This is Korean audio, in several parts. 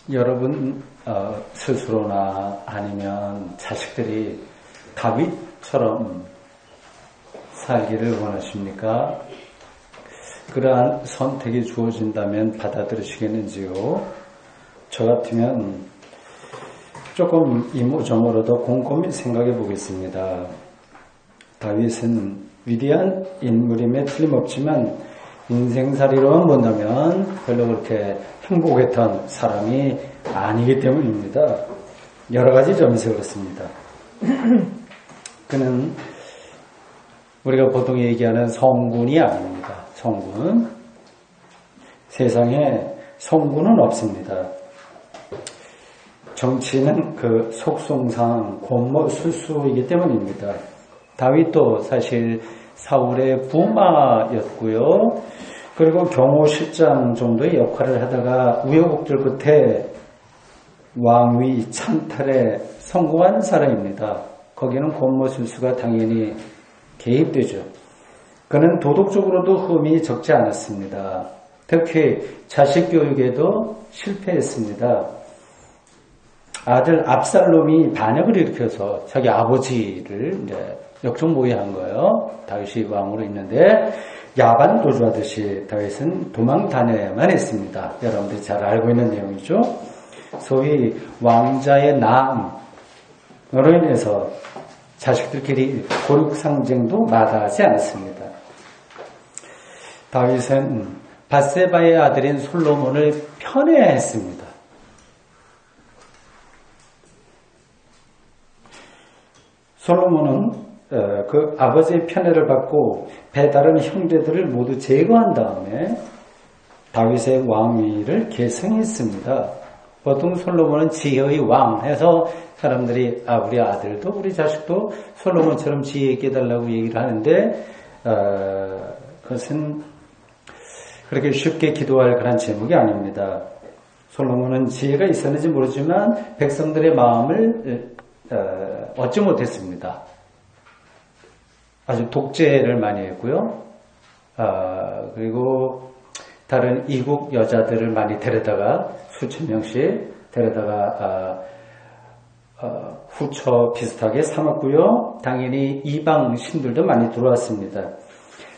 여러분 스스로나 아니면 자식들이 다윗처럼 살기를 원하십니까? 그러한 선택이 주어진다면 받아들이시겠는지요? 저 같으면 조금 이모저모로도 곰곰이 생각해 보겠습니다. 다윗은 위대한 인물임에 틀림없지만 인생살이로만 본다면 별로 그렇게 행복했던 사람이 아니기 때문입니다. 여러 가지 점에서 그렇습니다. 그는 우리가 보통 얘기하는 성군이 아닙니다. 성군. 세상에 성군은 없습니다. 정치는 그 속성상 권모술수이기 때문입니다. 다윗도 사실 사울의 부마였고요. 그리고 경호실장 정도의 역할을 하다가 우여곡절 끝에 왕위 찬탈에 성공한 사람입니다. 거기는 권모술수가 당연히 개입되죠. 그는 도덕적으로도 흠이 적지 않았습니다. 특히 자식 교육에도 실패했습니다. 아들 압살롬이 반역을 일으켜서 자기 아버지를 역적모의한 거예요. 다윗이 왕으로 있는데 야반 도주하듯이 다윗은 도망 다녀야만 했습니다. 여러분들이 잘 알고 있는 내용이죠. 소위 왕자의 남으로 인해서 자식들끼리 고륙상쟁도 마다하지 않았습니다. 다윗은 밧세바의 아들인 솔로몬을 편애했습니다. 솔로몬은 그 아버지의 편애를 받고 배다른 형제들을 모두 제거한 다음에 다윗의 왕위를 계승했습니다. 보통 솔로몬은 지혜의 왕 해서 사람들이 우리 아들도 우리 자식도 솔로몬처럼 지혜 있게 해달라고 얘기를 하는데 그것은 그렇게 쉽게 기도할 그런 제목이 아닙니다. 솔로몬은 지혜가 있었는지 모르지만 백성들의 마음을 얻지 못했습니다. 아주 독재를 많이 했고요. 그리고 다른 이국 여자들을 많이 데려다가 수천 명씩 데려다가 후처 비슷하게 삼았고요. 당연히 이방 신들도 많이 들어왔습니다.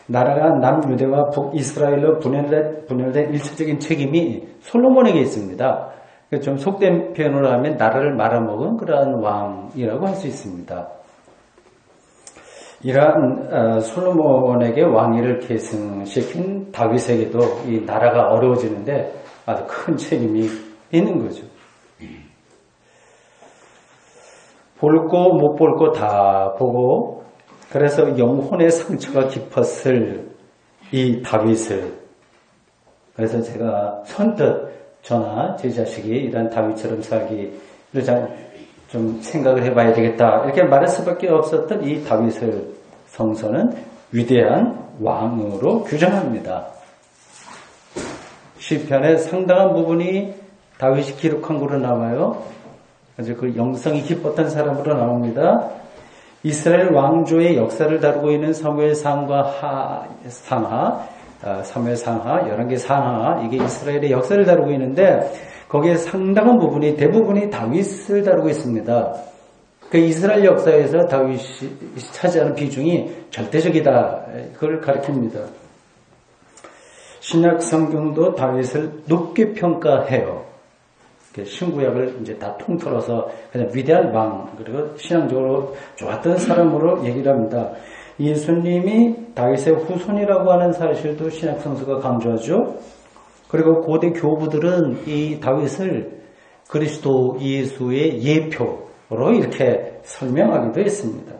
나라가 남유대와 북이스라엘로 분열된 일차적인 책임이 솔로몬에게 있습니다. 좀 속된 표현으로 하면 나라를 말아먹은 그러한 왕이라고 할 수 있습니다. 이러한 솔로몬에게 왕위를 계승시킨 다윗에게도 이 나라가 어려워지는데 아주 큰 책임이 있는 거죠. 볼 거 못 볼 거 다 보고 그래서 영혼의 상처가 깊었을 이 다윗을 그래서 제가 선뜻 저나 제 자식이 이런 다윗처럼 살기를 좀 생각을 해봐야 되겠다 이렇게 말할 수밖에 없었던 이 다윗을 성서는 위대한 왕으로 규정합니다. 시편의 상당한 부분이 다윗이 기록한 것으로 나와요. 아주 그 영성이 깊었던 사람으로 나옵니다. 이스라엘 왕조의 역사를 다루고 있는 사무엘 상하, 사무엘 상하, 열왕기 상하 이게 이스라엘의 역사를 다루고 있는데 거기에 상당한 부분이 대부분이 다윗을 다루고 있습니다. 그 이스라엘 역사에서 다윗이 차지하는 비중이 절대적이다. 그걸 가리킵니다. 신약 성경도 다윗을 높게 평가해요. 신구약을 이제 다 통틀어서 그냥 위대한 왕 그리고 신앙적으로 좋았던 사람으로 얘기를 합니다. 예수님이 다윗의 후손이라고 하는 사실도 신약 성서가 강조하죠. 그리고 고대 교부들은 이 다윗을 그리스도 예수의 예표로 이렇게 설명하기도 했습니다.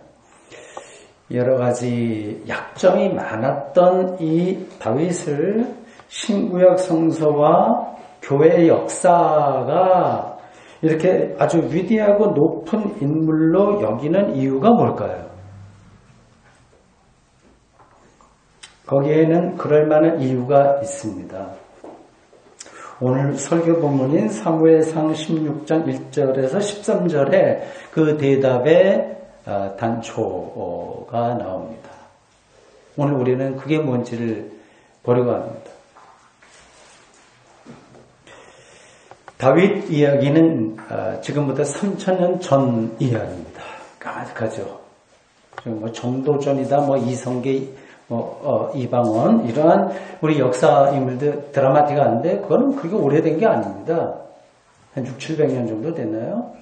여러 가지 약점이 많았던 이 다윗을 신구약 성서와 교회의 역사가 이렇게 아주 위대하고 높은 인물로 여기는 이유가 뭘까요? 거기에는 그럴 만한 이유가 있습니다. 오늘 설교 본문인 사무엘상 16장 1절에서 13절에 그 대답의 단초가 나옵니다. 오늘 우리는 그게 뭔지를 보려고 합니다. 다윗 이야기는 지금부터 3000년 전 이야기입니다. 까마득하죠. 뭐 정도전이다, 뭐 이성계, 이방원 이러한 우리 역사 인물들 드라마틱한데 그건 그렇게 오래된 게 아닙니다. 한 600~700년 정도 됐나요?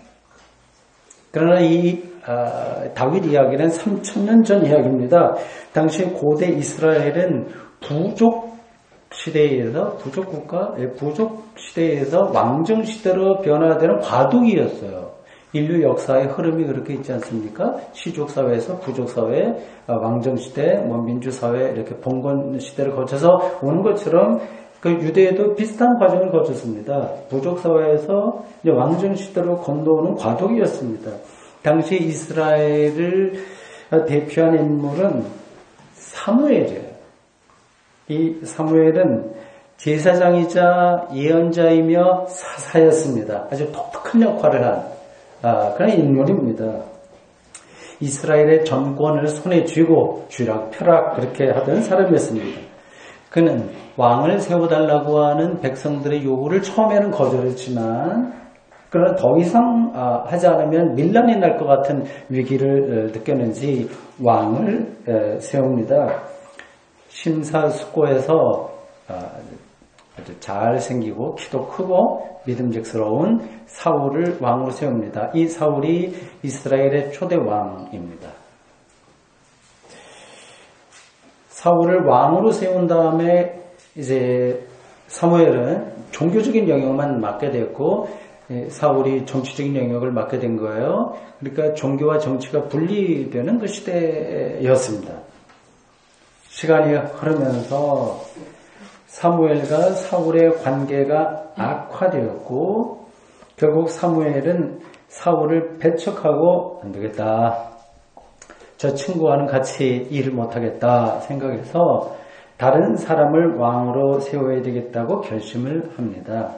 그러나 이 다윗 이야기는 3000년 전 이야기입니다. 당시 고대 이스라엘은 부족 시대에서 부족 시대에서 왕정 시대로 변화되는 과도기였어요. 인류 역사의 흐름이 그렇게 있지 않습니까? 시족 사회에서 부족 사회, 왕정 시대, 민주 사회 이렇게 봉건 시대를 거쳐서 오는 것처럼 그 유대에도 비슷한 과정을 거쳤습니다. 부족 사회에서 이제 왕정 시대로 건너오는 과도기였습니다. 당시 이스라엘을 대표한 인물은 사무엘이에요. 이 사무엘은 제사장이자 예언자이며 사사였습니다. 아주 독특한 역할을 한 그런 인물입니다. 이스라엘의 전권을 손에 쥐고 쥐락펴락 그렇게 하던 사람이었습니다. 그는 왕을 세워달라고 하는 백성들의 요구를 처음에는 거절했지만 그러나 더 이상 하지 않으면 밀란이 날 것 같은 위기를 느꼈는지 왕을 세웁니다. 심사숙고해서 아주 잘생기고 키도 크고 믿음직스러운 사울을 왕으로 세웁니다. 이 사울이 이스라엘의 초대 왕입니다. 사울을 왕으로 세운 다음에 이제 사무엘은 종교적인 영역만 맡게 됐고 사울이 정치적인 영역을 맡게 된 거예요. 그러니까 종교와 정치가 분리되는 그 시대였습니다. 시간이 흐르면서 사무엘과 사울의 관계가 악화되었고 결국 사무엘은 사울을 배척하고 안 되겠다. 저 친구와는 같이 일을 못하겠다 생각해서 다른 사람을 왕으로 세워야 되겠다고 결심을 합니다.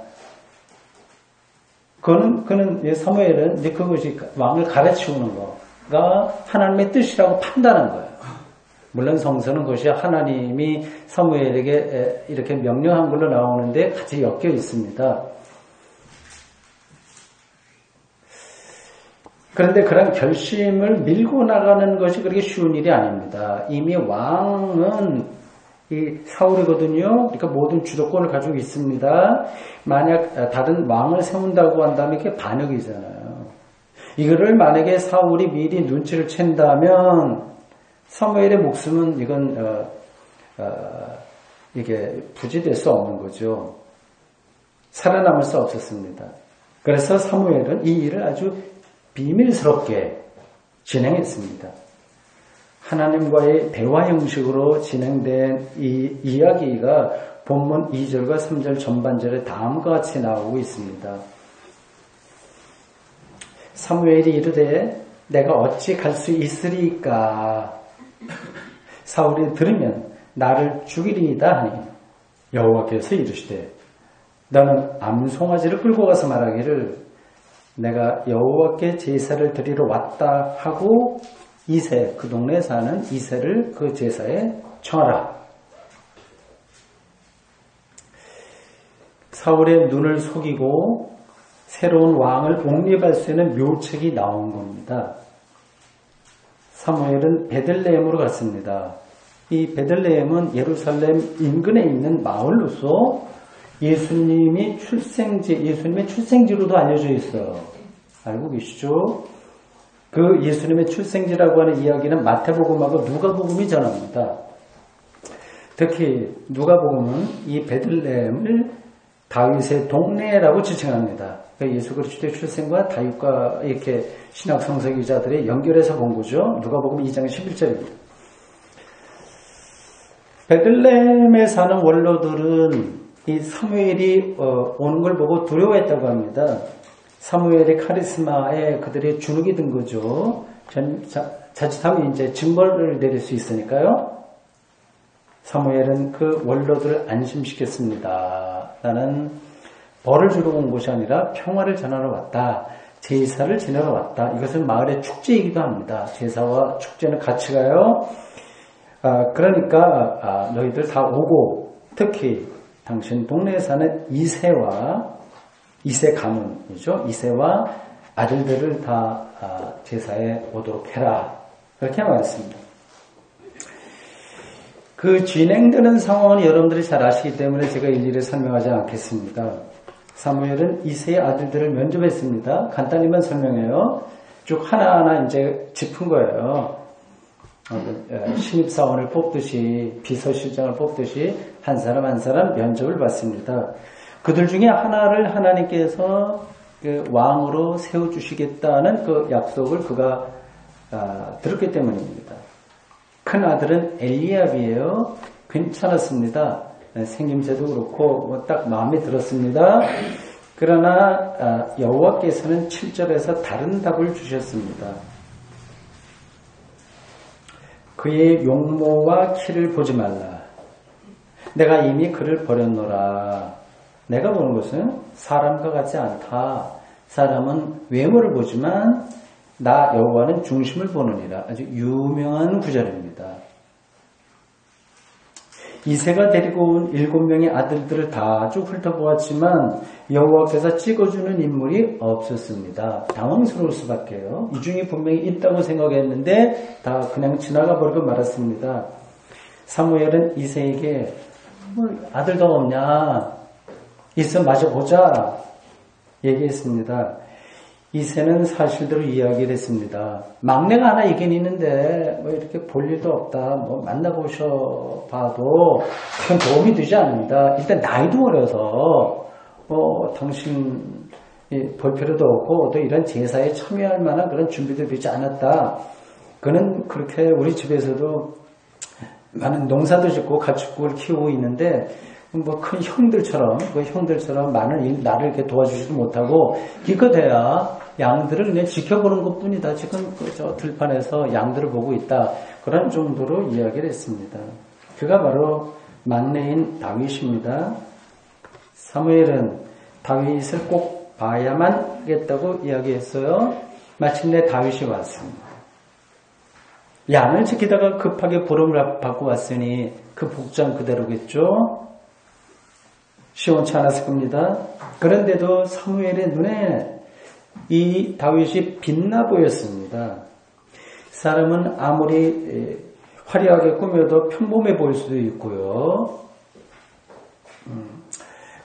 그는 사무엘은 이제 그것이 왕을 갈아치우는 거가 하나님의 뜻이라고 판단한 거예요. 물론 성서는 그것이 하나님이 사무엘에게 이렇게 명령한 걸로 나오는데 같이 엮여 있습니다. 그런데 그런 결심을 밀고 나가는 것이 그렇게 쉬운 일이 아닙니다. 이미 왕은 이 사울이거든요. 그러니까 모든 주도권을 가지고 있습니다. 만약 다른 왕을 세운다고 한다면 이게 반역이잖아요. 이거를 만약에 사울이 미리 눈치를 챈다면 사무엘의 목숨은 이건 이게 부지될 수 없는 거죠. 살아남을 수 없었습니다. 그래서 사무엘은 이 일을 아주 비밀스럽게 진행했습니다. 하나님과의 대화 형식으로 진행된 이 이야기가 본문 2절과 3절 전반절에 다음과 같이 나오고 있습니다. 사무엘이 이르되 내가 어찌 갈 수 있으리까? 사울이 들으면 나를 죽이리이다 하니 여호와께서 이르시되 너는 암송아지를 끌고 가서 말하기를 내가 여호와께 제사를 드리러 왔다 하고 이세, 그 동네에 사는 이세를 그 제사에 청하라. 사울의 눈을 속이고 새로운 왕을 옹립할 수 있는 묘책이 나온 겁니다. 사무엘은 베들레헴으로 갔습니다. 이 베들레헴은 예루살렘 인근에 있는 마을로서 예수님의 출생지로도 알려져 있어요. 알고 계시죠? 그 예수님의 출생지라고 하는 이야기는 마태복음하고 누가복음이 전합니다. 특히 누가복음은 이 베들레헴을 다윗의 동네라고 지칭합니다. 그러니까 예수 그리스도의 출생과 다윗과 이렇게 신학 성서기자들이 연결해서 본 거죠. 누가복음 2장 11절입니다. 베들레헴에 사는 원로들은 이 사무엘이 오는 걸 보고 두려워했다고 합니다. 사무엘의 카리스마에 그들이 주눅이 든 거죠. 자칫하면 이제 징벌을 내릴 수 있으니까요. 사무엘은 그 원로들을 안심시켰습니다. 나는 벌을 주러 온 것이 아니라 평화를 전하러 왔다. 제사를 지내러 왔다. 이것은 마을의 축제이기도 합니다. 제사와 축제는 같이 가요. 그러니까 너희들 다 오고 특히 당신 동네에 사는 이세와 이세 가문이죠. 이세와 아들들을 다 제사에 오도록 해라. 그렇게 말했습니다. 그 진행되는 상황은 여러분들이 잘 아시기 때문에 제가 일일이 설명하지 않겠습니다. 사무엘은 이세의 아들들을 면접했습니다. 간단히만 설명해요. 쭉 하나하나 이제 짚은 거예요. 신입사원을 뽑듯이 비서실장을 뽑듯이 한 사람 한 사람 면접을 받습니다. 그들 중에 하나를 하나님께서 왕으로 세워주시겠다는 그 약속을 그가 들었기 때문입니다. 큰 아들은 엘리압이에요. 괜찮았습니다. 생김새도 그렇고 딱 마음에 들었습니다. 그러나 여호와께서는 7절에서 다른 답을 주셨습니다. 그의 용모와 키를 보지 말라. 내가 이미 그를 버렸노라. 내가 보는 것은 사람과 같지 않다. 사람은 외모를 보지만 나 여호와는 중심을 보느니라. 아주 유명한 구절입니다. 이세가 데리고 온 7명의 아들들을 다 쭉 훑어보았지만 여호와께서 찍어주는 인물이 없었습니다. 당황스러울 수밖에요. 이 중에 분명히 있다고 생각했는데 다 그냥 지나가 버리고 말았습니다. 사무엘은 이세에게 아들도 없냐? 있어 마저 보자 얘기했습니다. 이세는 사실대로 이야기를 했습니다. 막내가 하나 있긴 있는데 뭐 이렇게 볼 일도 없다. 뭐 만나보셔 봐도 큰 도움이 되지 않는다. 일단 나이도 어려서 당신 볼 필요도 없고 또 이런 제사에 참여할 만한 그런 준비도 되지 않았다. 그는 그렇게 우리 집에서도 많은 농사도 짓고 가축을 키우고 있는데 뭐 큰 형들처럼 많은 나를 이렇게 도와주지도 못하고 기껏해야 양들을 그냥 지켜보는 것뿐이다. 지금 저 들판에서 양들을 보고 있다. 그런 정도로 이야기를 했습니다. 그가 바로 막내인 다윗입니다. 사무엘은 다윗을 꼭 봐야만 하겠다고 이야기했어요. 마침내 다윗이 왔습니다. 양을 지키다가 급하게 보름을 받고 왔으니 그 복장 그대로겠죠. 시원치 않았을 겁니다. 그런데도 사무엘의 눈에 이 다윗이 빛나 보였습니다. 사람은 아무리 화려하게 꾸며도 평범해 보일 수도 있고요.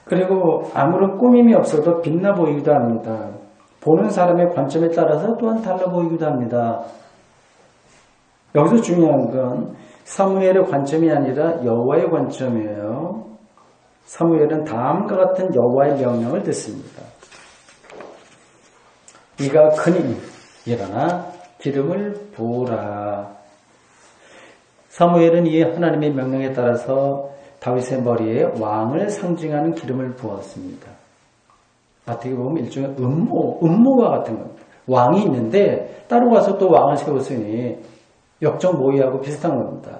그리고 아무런 꾸밈이 없어도 빛나 보이기도 합니다. 보는 사람의 관점에 따라서 또한 달라 보이기도 합니다. 여기서 중요한 건 사무엘의 관점이 아니라 여호와의 관점이에요. 사무엘은 다음과 같은 여호와의 명령을 듣습니다. 이가 크니 일어나 기름을 부으라. 사무엘은 이 하나님의 명령에 따라서 다윗의 머리에 왕을 상징하는 기름을 부었습니다. 어떻게 보면 일종의 음모와 같은 겁니다. 왕이 있는데 따로 가서 또 왕을 세웠으니 역적 모의하고 비슷한 겁니다.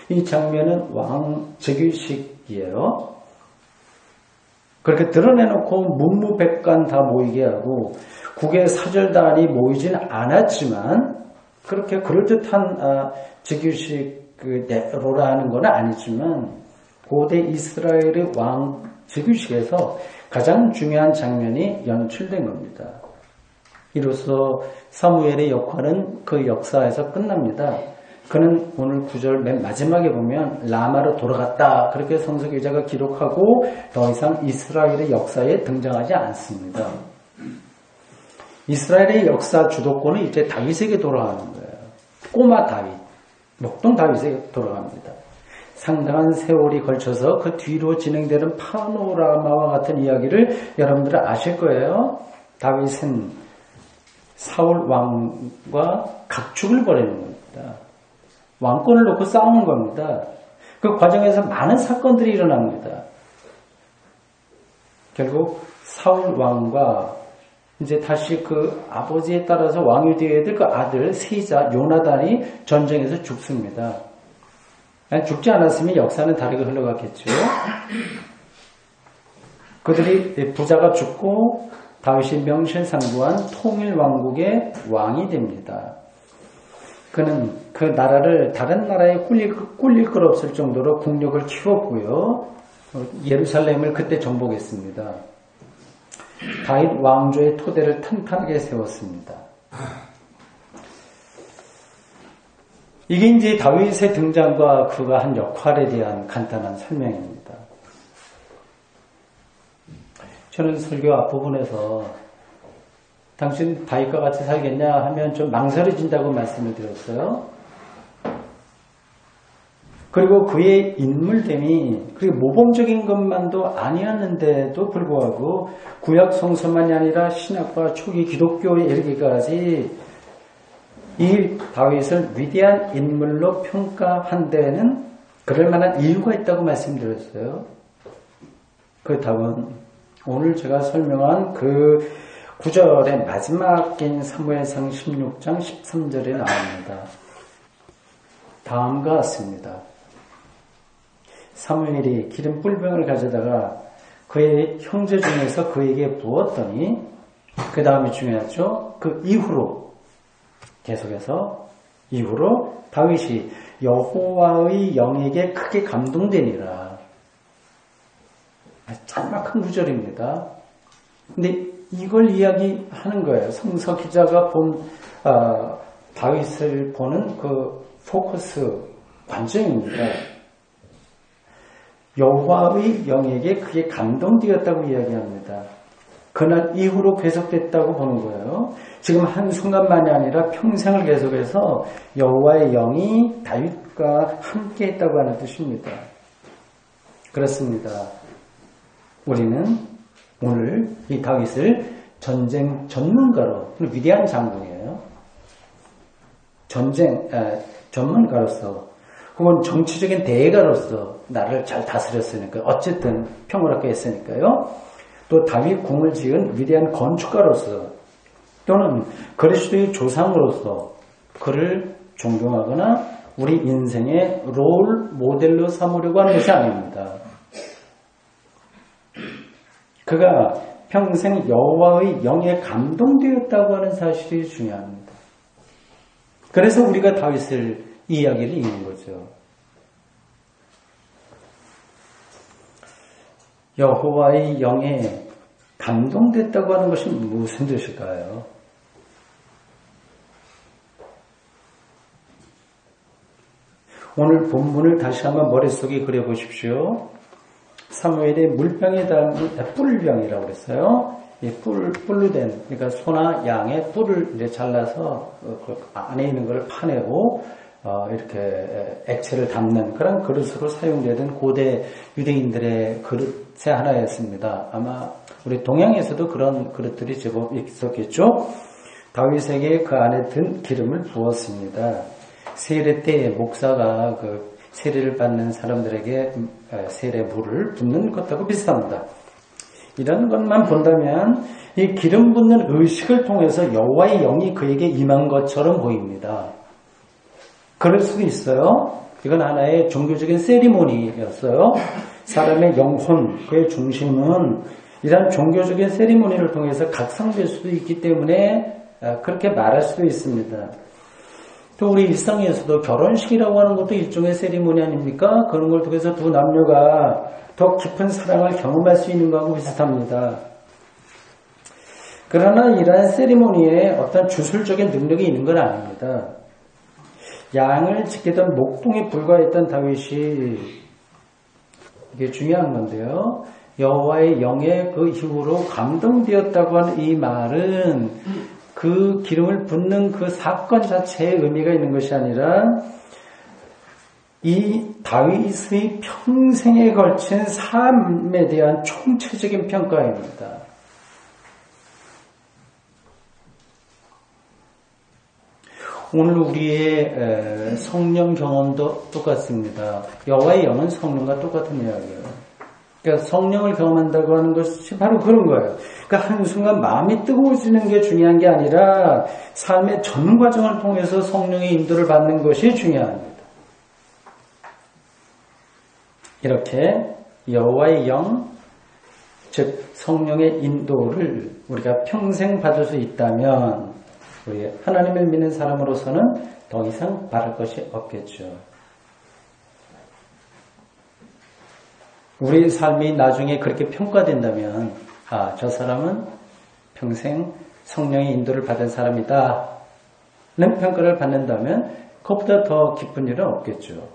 이 장면은 왕 즉위식이에요. 그렇게 드러내놓고 문무백관 다 모이게 하고 국외 사절단이 모이지는 않았지만 그렇게 그럴듯한 즉위식로라 하는 건 아니지만 고대 이스라엘의 왕 즉위식에서 가장 중요한 장면이 연출된 겁니다. 이로써 사무엘의 역할은 그 역사에서 끝납니다. 그는 오늘 9절 맨 마지막에 보면 라마로 돌아갔다. 그렇게 성서 기자가 기록하고 더 이상 이스라엘의 역사에 등장하지 않습니다. 이스라엘의 역사 주도권은 이제 다윗에게 돌아가는 거예요. 꼬마 다윗, 목동 다윗에게 돌아갑니다. 상당한 세월이 걸쳐서 그 뒤로 진행되는 파노라마와 같은 이야기를 여러분들은 아실 거예요. 다윗은 사울 왕과 각축을 벌이는 겁니다. 왕권을 놓고 싸우는 겁니다. 그 과정에서 많은 사건들이 일어납니다. 결국 사울 왕과 이제 다시 그 아버지에 따라서 왕이 되어야 될 그 아들 세자 요나단이 전쟁에서 죽습니다. 죽지 않았으면 역사는 다르게 흘러갔겠죠. 그들이 부자가 죽고 다윗이 명실상부한 통일왕국의 왕이 됩니다. 그는 그 나라를 다른 나라에 꿀릴 것 없을 정도로 국력을 키웠고요. 예루살렘을 그때 정복했습니다. 다윗 왕조의 토대를 탄탄하게 세웠습니다. 이게 이제 다윗의 등장과 그가 한 역할에 대한 간단한 설명입니다. 저는 설교 앞부분에서 당신 다윗과 같이 살겠냐 하면 좀 망설여진다고 말씀을 드렸어요. 그리고 그의 인물됨이 그리고 모범적인 것만도 아니었는데도 불구하고 구약 성서만이 아니라 신약과 초기 기독교에 이르기까지 이 다윗을 위대한 인물로 평가한 데에는 그럴 만한 이유가 있다고 말씀드렸어요. 그 답은 오늘 제가 설명한 그 9절의 마지막인 사무엘상 16장 13절에 나옵니다. 다음과 같습니다. 사무엘이 기름 뿔병을 가져다가 그의 형제 중에서 그에게 부었더니 그 다음이 중요하죠. 그 이후로 계속해서 이후로 다윗이 여호와의 영에게 크게 감동되니라. 짤막한 구절입니다. 근데 이걸 이야기하는 거예요. 성서 기자가 본 다윗을 보는 그 포커스 관점입니다. 여호와의 영에게 그게 감동되었다고 이야기합니다. 그날 이후로 계속됐다고 보는 거예요. 지금 한순간만이 아니라 평생을 계속해서 여호와의 영이 다윗과 함께 했다고 하는 뜻입니다. 그렇습니다. 우리는 오늘 이 다윗을 전쟁 전문가로, 위대한 장군이에요. 전쟁 전문가로서 혹은 정치적인 대가로서 나를 잘 다스렸으니까 어쨌든 평화롭게 했으니까요. 또 다윗 궁을 지은 위대한 건축가로서 또는 그리스도의 조상으로서 그를 존경하거나 우리 인생의 롤 모델로 삼으려고 하는 것이 아닙니다. 그가 평생 여호와의 영에 감동되었다고 하는 사실이 중요합니다. 그래서 우리가 다윗을 이 이야기를 읽는 거죠. 여호와의 영에 감동됐다고 하는 것이 무슨 뜻일까요? 오늘 본문을 다시 한번 머릿속에 그려보십시오. 사무엘의 물병에 담은 뿔병이라고 그랬어요. 이 뿔로 된, 그러니까 소나 양의 뿔을 이제 잘라서 그 안에 있는 걸 파내고 이렇게 액체를 담는 그런 그릇으로 사용되던 고대 유대인들의 그릇의 하나였습니다. 아마 우리 동양에서도 그런 그릇들이 제법 있었겠죠. 다윗에게 그 안에 든 기름을 부었습니다. 세례 때 목사가 그 세례를 받는 사람들에게 세례 물을 붓는 것하고 비슷합니다. 이런 것만 본다면 이 기름 붓는 의식을 통해서 여호와의 영이 그에게 임한 것처럼 보입니다. 그럴 수도 있어요. 이건 하나의 종교적인 세리머니였어요. 사람의 영혼, 그의 중심은 이런 종교적인 세리머니를 통해서 각성될 수도 있기 때문에 그렇게 말할 수도 있습니다. 또 우리 일상에서도 결혼식이라고 하는 것도 일종의 세리머니 아닙니까? 그런 걸 통해서 두 남녀가 더 깊은 사랑을 경험할 수 있는 것하고 비슷합니다. 그러나 이러한 세리머니에 어떤 주술적인 능력이 있는 건 아닙니다. 양을 지키던 목동에 불과했던 다윗이 이게 중요한 건데요. 여호와의 영에 그 이후로 감동되었다고 하는 이 말은 그 기름을 붓는 그 사건 자체에 의미가 있는 것이 아니라 이 다윗의 평생에 걸친 삶에 대한 총체적인 평가입니다. 오늘 우리의 성령 경험도 똑같습니다. 여호와의 영은 성령과 똑같은 이야기예요. 그러니까 성령을 경험한다고 하는 것이 바로 그런 거예요. 그러니까 한순간 마음이 뜨거워지는 게 중요한 게 아니라 삶의 전 과정을 통해서 성령의 인도를 받는 것이 중요합니다. 이렇게 여호와의 영, 즉 성령의 인도를 우리가 평생 받을 수 있다면 우리 하나님을 믿는 사람으로서는 더 이상 바랄 것이 없겠죠. 우리 삶이 나중에 그렇게 평가된다면 저 사람은 평생 성령의 인도를 받은 사람이다 는 평가를 받는다면 그것보다 더 기쁜 일은 없겠죠.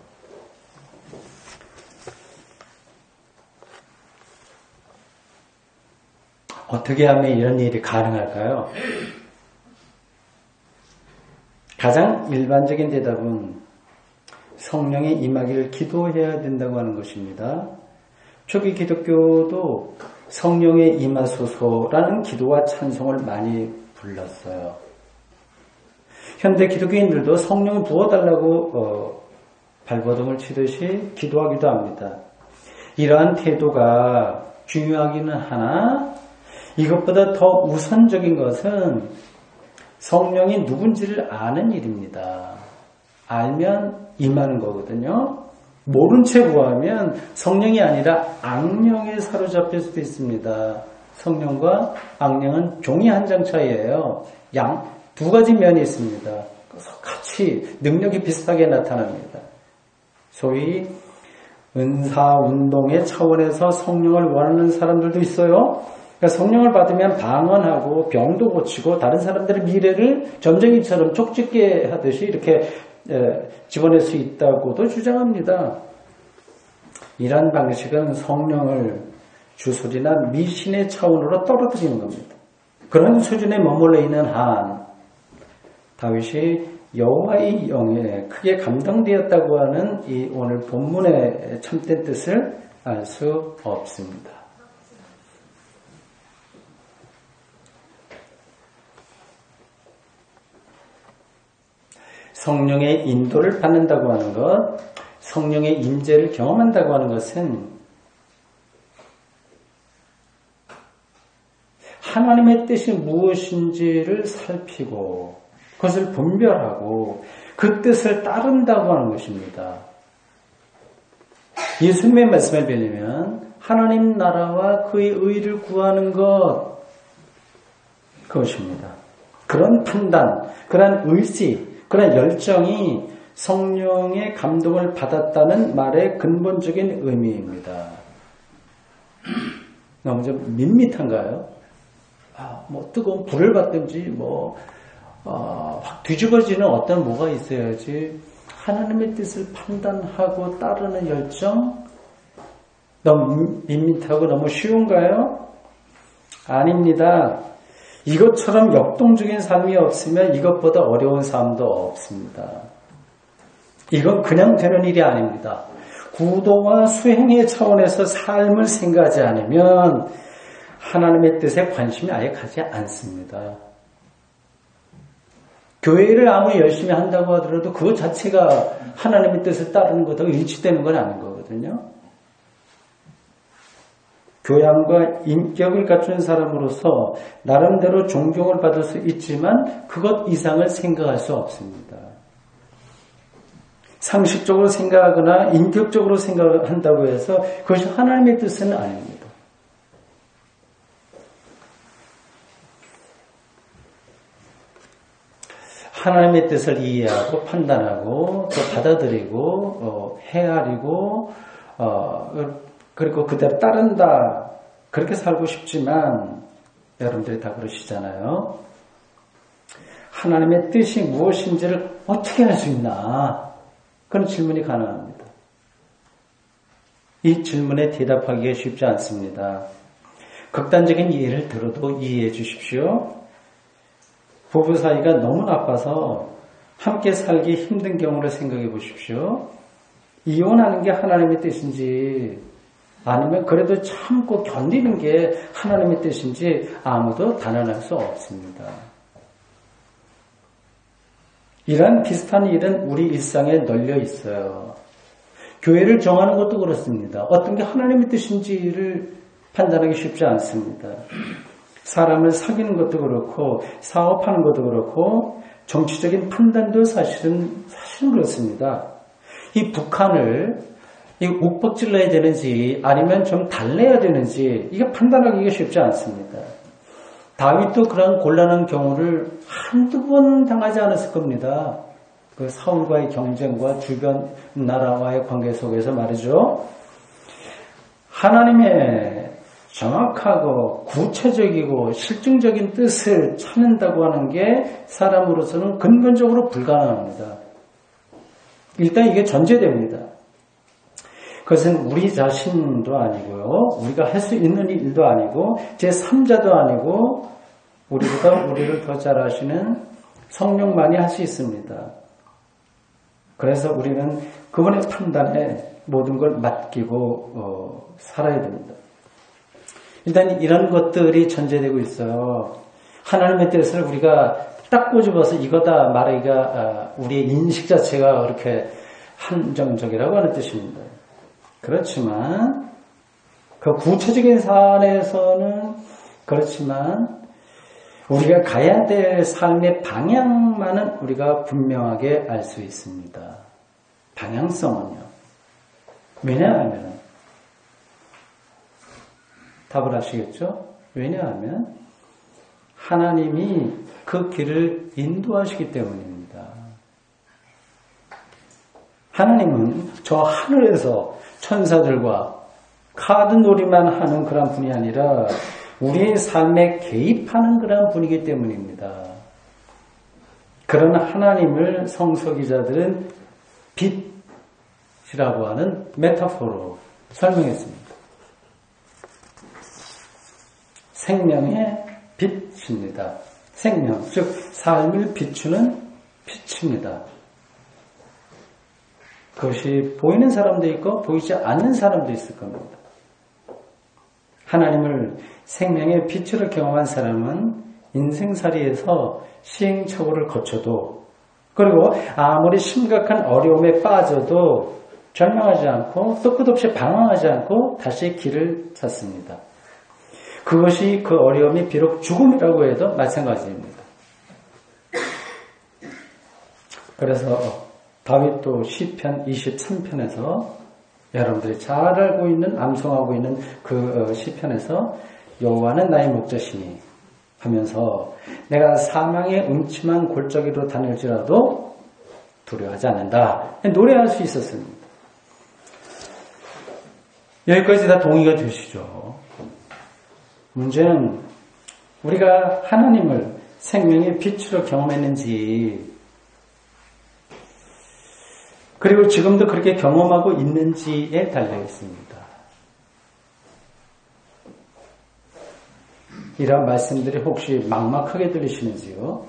어떻게 하면 이런 일이 가능할까요? 가장 일반적인 대답은 성령의 임하기를 기도해야 된다고 하는 것입니다. 초기 기독교도 성령의 임하소서라는 기도와 찬송을 많이 불렀어요. 현대 기독교인들도 성령을 부어달라고 발버둥을 치듯이 기도하기도 합니다. 이러한 태도가 중요하기는 하나 이것보다 더 우선적인 것은 성령이 누군지를 아는 일입니다. 알면 임하는 거거든요. 모른 채 구하면 성령이 아니라 악령에 사로잡힐 수도 있습니다. 성령과 악령은 종이 한 장 차이예요. 두 가지 면이 있습니다. 같이 능력이 비슷하게 나타납니다. 소위 은사 운동의 차원에서 성령을 원하는 사람들도 있어요. 그러니까 성령을 받으면 방언하고 병도 고치고 다른 사람들의 미래를 점쟁이처럼 쪽집게 하듯이 이렇게 집어낼 수 있다고도 주장합니다. 이러한 방식은 성령을 주술이나 미신의 차원으로 떨어뜨리는 겁니다. 그런 수준에 머물러 있는 한 다윗이 여호와의 영에 크게 감동되었다고 하는 이 오늘 본문의 참된 뜻을 알 수 없습니다. 성령의 인도를 받는다고 하는 것, 성령의 임재를 경험한다고 하는 것은 하나님의 뜻이 무엇인지를 살피고 그것을 분별하고 그 뜻을 따른다고 하는 것입니다. 예수님의 말씀을 빌리면 하나님 나라와 그의 의를 구하는 것, 그것입니다. 그런 판단, 그런 의지, 그런 열정이 성령의 감동을 받았다는 말의 근본적인 의미입니다. 너무 좀 밋밋한가요? 뜨거운 불을 받든지 확 뒤집어지는 어떤 뭐가 있어야지 하나님의 뜻을 판단하고 따르는 열정? 너무 밋밋하고 너무 쉬운가요? 아닙니다. 이것처럼 역동적인 삶이 없으면 이것보다 어려운 삶도 없습니다. 이건 그냥 되는 일이 아닙니다. 구도와 수행의 차원에서 삶을 생각하지 않으면 하나님의 뜻에 관심이 아예 가지 않습니다. 교회를 아무리 열심히 한다고 하더라도 그것 자체가 하나님의 뜻을 따르는 것하고 일치되는 건 아닌 거거든요. 교양과 인격을 갖춘 사람으로서 나름대로 존경을 받을 수 있지만 그것 이상을 생각할 수 없습니다. 상식적으로 생각하거나 인격적으로 생각한다고 해서 그것이 하나님의 뜻은 아닙니다. 하나님의 뜻을 이해하고 판단하고 또 받아들이고 헤아리고 그리고 그대로 따른다 그렇게 살고 싶지만 여러분들이 다 그러시잖아요. 하나님의 뜻이 무엇인지를 어떻게 알 수 있나 그런 질문이 가능합니다. 이 질문에 대답하기가 쉽지 않습니다. 극단적인 예를 들어도 이해해 주십시오. 부부 사이가 너무 나빠서 함께 살기 힘든 경우를 생각해 보십시오. 이혼하는 게 하나님의 뜻인지 아니면 그래도 참고 견디는 게 하나님의 뜻인지 아무도 단언할 수 없습니다. 이런 비슷한 일은 우리 일상에 널려 있어요. 교회를 정하는 것도 그렇습니다. 어떤 게 하나님의 뜻인지를 판단하기 쉽지 않습니다. 사람을 사귀는 것도 그렇고 사업하는 것도 그렇고 정치적인 판단도 사실은 그렇습니다. 이 북한을 욱박질러야 되는지 아니면 좀 달래야 되는지 이게 판단하기가 쉽지 않습니다. 다윗도 그런 곤란한 경우를 한두 번 당하지 않았을 겁니다. 그 사울과의 경쟁과 주변 나라와의 관계 속에서 말이죠. 하나님의 정확하고 구체적이고 실증적인 뜻을 찾는다고 하는 게 사람으로서는 근본적으로 불가능합니다. 일단 이게 전제됩니다. 그것은 우리 자신도 아니고요. 우리가 할 수 있는 일도 아니고 제3자도 아니고 우리보다 우리를 더 잘 아시는 성령만이 할 수 있습니다. 그래서 우리는 그분의 판단에 모든 걸 맡기고 살아야 됩니다. 일단 이런 것들이 전제되고 있어요. 하나님의 뜻을 우리가 딱 꼬집어서 이거다 말하기가 우리의 인식 자체가 그렇게 한정적이라고 하는 뜻입니다. 그렇지만 그 구체적인 사안에서는 그렇지만 우리가 가야 될 삶의 방향만은 우리가 분명하게 알 수 있습니다. 방향성은요. 왜냐하면 답을 아시겠죠? 왜냐하면 하나님이 그 길을 인도하시기 때문입니다. 하나님은 저 하늘에서 천사들과 카드놀이만 하는 그런 분이 아니라 우리의 삶에 개입하는 그런 분이기 때문입니다. 그런 하나님을 성서기자들은 빛이라고 하는 메타포로 설명했습니다. 생명의 빛입니다. 생명, 즉 삶을 비추는 빛입니다. 그것이 보이는 사람도 있고 보이지 않는 사람도 있을 겁니다. 하나님을 생명의 빛으로 경험한 사람은 인생살이에서 시행착오를 거쳐도 그리고 아무리 심각한 어려움에 빠져도 절망하지 않고 또 끝없이 방황하지 않고 다시 길을 찾습니다. 그것이 그 어려움이 비록 죽음이라고 해도 마찬가지입니다. 그래서 다윗도 시편 23편에서 여러분들이 잘 알고 있는 암송하고 있는 그 시편에서 여호와는 나의 목자시니 하면서 내가 사망의 음침한 골짜기로 다닐지라도 두려워하지 않는다. 노래할 수 있었습니다. 여기까지 다 동의가 되시죠? 문제는 우리가 하나님을 생명의 빛으로 경험했는지 그리고 지금도 그렇게 경험하고 있는지에 달려 있습니다. 이런 말씀들이 혹시 막막하게 들리시는지요?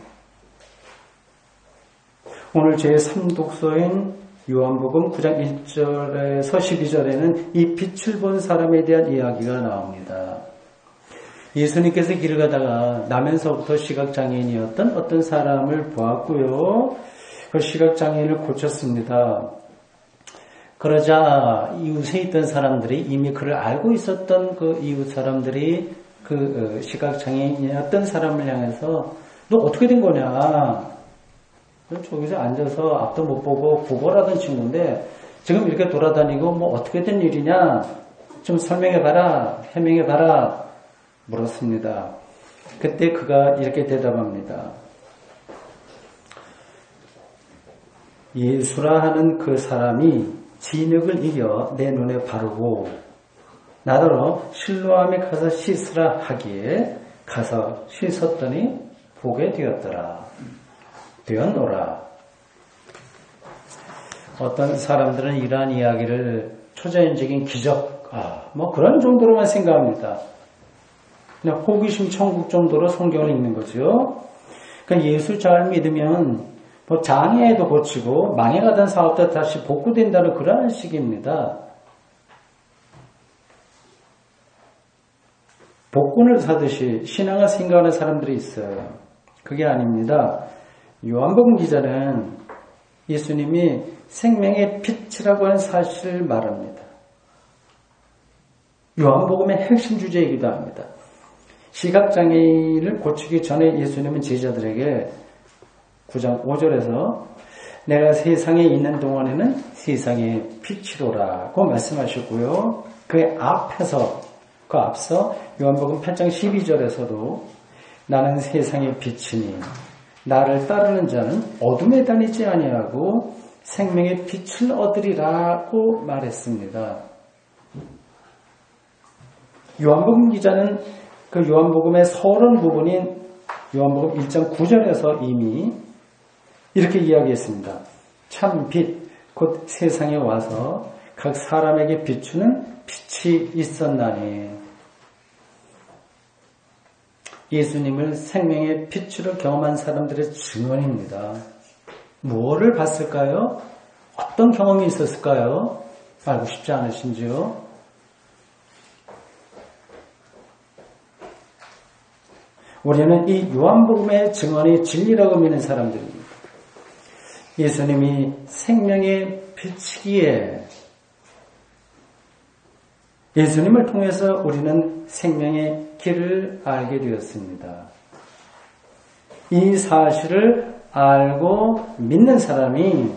오늘 제3독서인 요한복음 9장 1절에서 12절에는 이 빛을 본 사람에 대한 이야기가 나옵니다. 예수님께서 길을 가다가 나면서부터 시각장애인이었던 어떤 사람을 보았고요. 그 시각장애인을 고쳤습니다. 그러자 이웃에 있던 사람들이 이미 그를 알고 있었던 그 이웃 사람들이 그 시각장애인이었던 사람을 향해서 너 어떻게 된 거냐? 너 저기서 앉아서 앞도 못 보고 구걸하던 친구인데 지금 이렇게 돌아다니고 뭐 어떻게 된 일이냐? 좀 설명해봐라, 해명해봐라 물었습니다. 그때 그가 이렇게 대답합니다. 예수라 하는 그 사람이 진흙을 이겨 내 눈에 바르고 나더러 실로암에 가서 씻으라 하기에 가서 씻었더니 보게 되었노라. 어떤 사람들은 이러한 이야기를 초자연적인 기적, 뭐 그런 정도로만 생각합니다. 그냥 호기심 천국 정도로 성경을 읽는 거죠. 그러니까 예수 잘 믿으면 뭐 장애도 고치고 망해가던 사업도 다시 복구된다는 그런 식입니다. 복권을 사듯이 신앙을 생각하는 사람들이 있어요. 그게 아닙니다. 요한복음 기자는 예수님이 생명의 빛이라고 하는 사실을 말합니다. 요한복음의 핵심 주제이기도 합니다. 시각장애인을 고치기 전에 예수님은 제자들에게 9장 5절에서 내가 세상에 있는 동안에는 세상의 빛이로라고 말씀하셨고요. 그 앞서 요한복음 8장 12절에서도 나는 세상의 빛이니 나를 따르는 자는 어둠에 다니지 아니하고 생명의 빛을 얻으리라고 말했습니다. 요한복음 기자는 그 요한복음의 서론 부분인 요한복음 1장 9절에서 이미 이렇게 이야기했습니다. 참 빛, 곧 세상에 와서 각 사람에게 비추는 빛이 있었나니. 예수님을 생명의 빛으로 경험한 사람들의 증언입니다. 무엇을 봤을까요? 어떤 경험이 있었을까요? 알고 싶지 않으신지요? 우리는 이 요한복음의 증언이 진리라고 믿는 사람들입니다. 예수님이 생명의 빛이기에 예수님을 통해서 우리는 생명의 길을 알게 되었습니다. 이 사실을 알고 믿는 사람이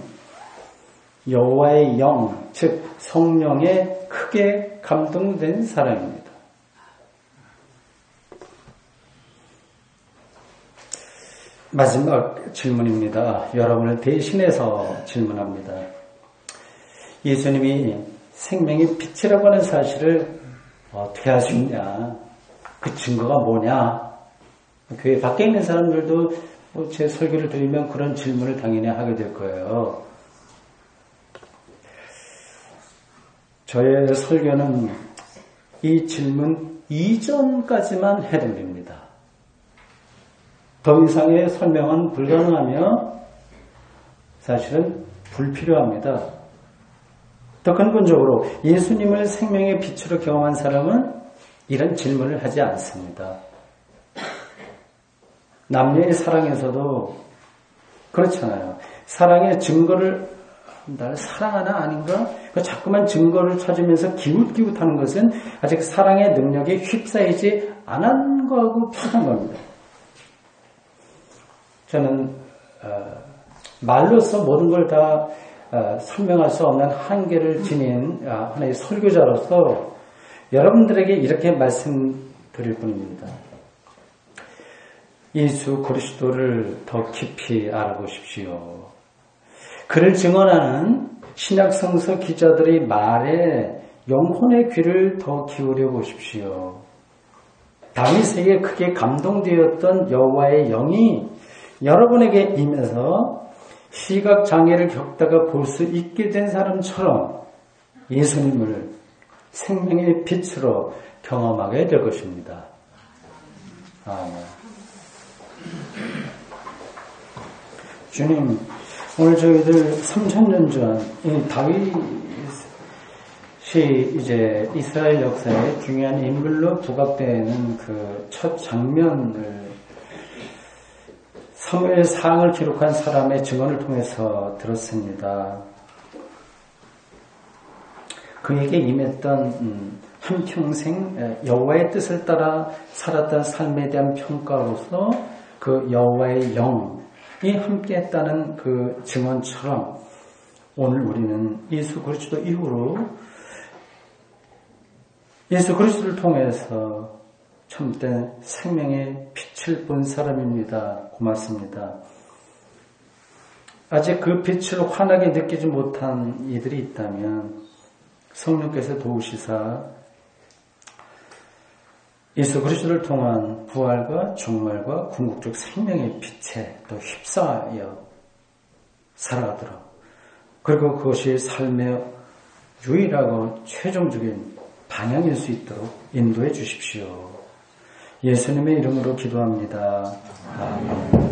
여호와의 영, 즉 성령에 크게 감동된 사람입니다. 마지막 질문입니다. 여러분을 대신해서 질문합니다. 예수님이 생명의 빛이라고 하는 사실을 어떻게 알 수 있냐? 그 증거가 뭐냐? 교회 밖에 있는 사람들도 제 설교를 들으면 그런 질문을 당연히 하게 될 거예요. 저의 설교는 이 질문 이전까지만 해드립니다. 더 이상의 설명은 불가능하며 사실은 불필요합니다. 더 근본적으로 예수님을 생명의 빛으로 경험한 사람은 이런 질문을 하지 않습니다. 남녀의 사랑에서도 그렇잖아요. 사랑의 증거를 나를 사랑하나 아닌가? 자꾸만 증거를 찾으면서 기웃기웃하는 것은 아직 사랑의 능력에 휩싸이지 않은 거하고 비슷한 겁니다. 저는 말로서 모든 걸 다 설명할 수 없는 한계를 지닌 하나의 설교자로서 여러분들에게 이렇게 말씀드릴 뿐입니다. 예수 그리스도를 더 깊이 알아보십시오. 그를 증언하는 신약성서 기자들의 말에 영혼의 귀를 더 기울여 보십시오. 다윗에게 크게 감동되었던 여호와의 영이 여러분에게 임해서 시각장애를 겪다가 볼 수 있게 된 사람처럼 예수님을 생명의 빛으로 경험하게 될 것입니다. 아멘. 주님, 오늘 저희들 3000년 전 이 다윗이 이제 이스라엘 역사에 중요한 인물로 부각되는 그 첫 장면을 사무엘상을 기록한 사람의 증언을 통해서 들었습니다. 그에게 임했던 한평생 여호와의 뜻을 따라 살았던 삶에 대한 평가로서 그 여호와의 영이 함께했다는 그 증언처럼 오늘 우리는 예수 그리스도 이후로 예수 그리스도를 통해서 참된 생명의 빛을 본 사람입니다. 고맙습니다. 아직 그 빛을 환하게 느끼지 못한 이들이 있다면 성령께서 도우시사 예수 그리스도를 통한 부활과 종말과 궁극적 생명의 빛에 더 휩싸여 살아가도록, 그리고 그것이 삶의 유일하고 최종적인 방향일 수 있도록 인도해 주십시오. 예수님의 이름으로 기도합니다. 아멘.